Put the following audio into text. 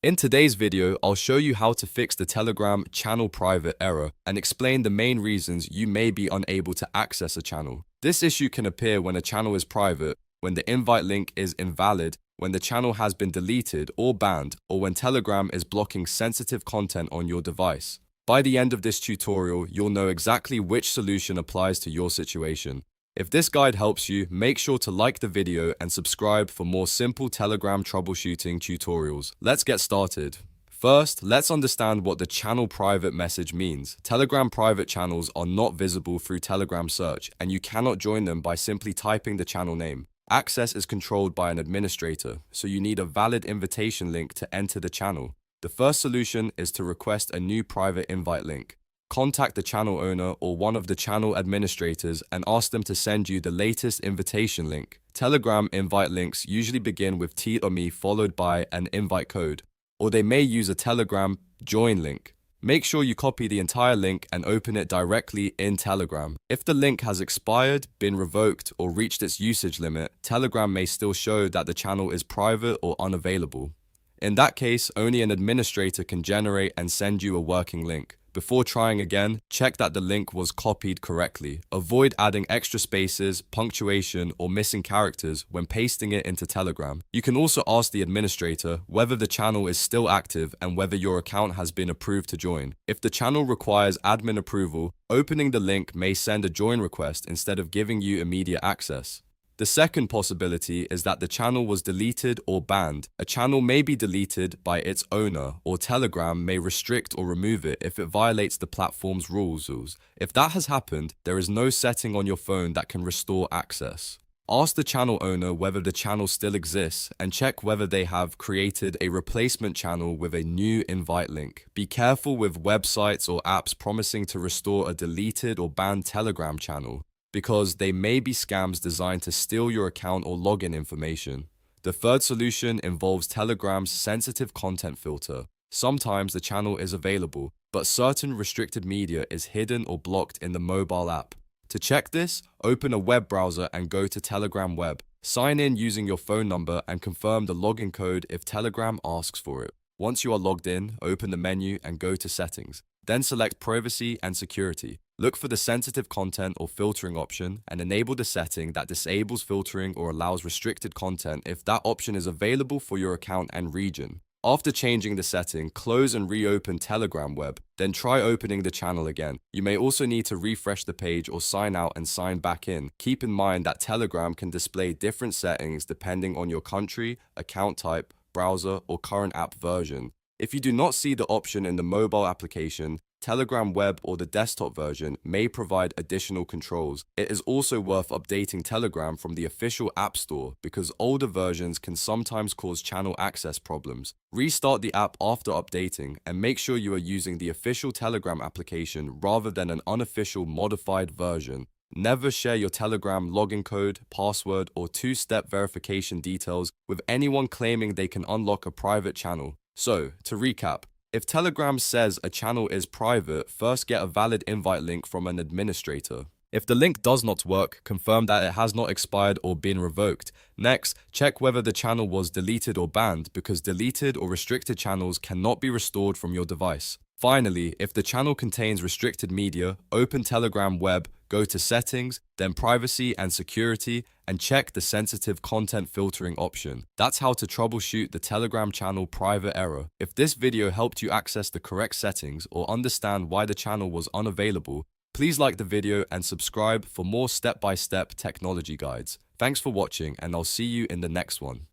In today's video, I'll show you how to fix the Telegram channel private error and explain the main reasons you may be unable to access a channel. This issue can appear when a channel is private, when the invite link is invalid, when the channel has been deleted or banned, or when Telegram is blocking sensitive content on your device. By the end of this tutorial, you'll know exactly which solution applies to your situation. If this guide helps you, make sure to like the video and subscribe for more simple Telegram troubleshooting tutorials. Let's get started. First, let's understand what the channel private message means. Telegram private channels are not visible through Telegram search, and you cannot join them by simply typing the channel name. Access is controlled by an administrator, so you need a valid invitation link to enter the channel. The first solution is to request a new private invite link. Contact the channel owner or one of the channel administrators and ask them to send you the latest invitation link. Telegram invite links usually begin with T.me followed by an invite code, or they may use a Telegram join link. Make sure you copy the entire link and open it directly in Telegram. If the link has expired, been revoked, or reached its usage limit, Telegram may still show that the channel is private or unavailable. In that case, only an administrator can generate and send you a working link. Before trying again, check that the link was copied correctly. Avoid adding extra spaces, punctuation, or missing characters when pasting it into Telegram. You can also ask the administrator whether the channel is still active and whether your account has been approved to join. If the channel requires admin approval, opening the link may send a join request instead of giving you immediate access. The second possibility is that the channel was deleted or banned. A channel may be deleted by its owner, or Telegram may restrict or remove it if it violates the platform's rules. If that has happened, there is no setting on your phone that can restore access. Ask the channel owner whether the channel still exists and check whether they have created a replacement channel with a new invite link. Be careful with websites or apps promising to restore a deleted or banned Telegram channel, because they may be scams designed to steal your account or login information. The third solution involves Telegram's sensitive content filter. Sometimes the channel is available, but certain restricted media is hidden or blocked in the mobile app. To check this, open a web browser and go to Telegram Web. Sign in using your phone number and confirm the login code if Telegram asks for it. Once you are logged in, open the menu and go to Settings. Then select Privacy and Security. Look for the sensitive content or filtering option and enable the setting that disables filtering or allows restricted content if that option is available for your account and region. After changing the setting, close and reopen Telegram Web, then try opening the channel again. You may also need to refresh the page or sign out and sign back in. Keep in mind that Telegram can display different settings depending on your country, account type, browser, or current app version. If you do not see the option in the mobile application, Telegram Web or the desktop version may provide additional controls. It is also worth updating Telegram from the official App Store because older versions can sometimes cause channel access problems. Restart the app after updating and make sure you are using the official Telegram application rather than an unofficial modified version. Never share your Telegram login code, password, or two-step verification details with anyone claiming they can unlock a private channel. So, to recap, if Telegram says a channel is private, first get a valid invite link from an administrator. If the link does not work, confirm that it has not expired or been revoked. Next, check whether the channel was deleted or banned, because deleted or restricted channels cannot be restored from your device. Finally, if the channel contains restricted media, open Telegram Web, go to Settings, then Privacy and Security, and check the sensitive content filtering option. That's how to troubleshoot the Telegram channel private error. If this video helped you access the correct settings or understand why the channel was unavailable, please like the video and subscribe for more step-by-step technology guides. Thanks for watching, and I'll see you in the next one.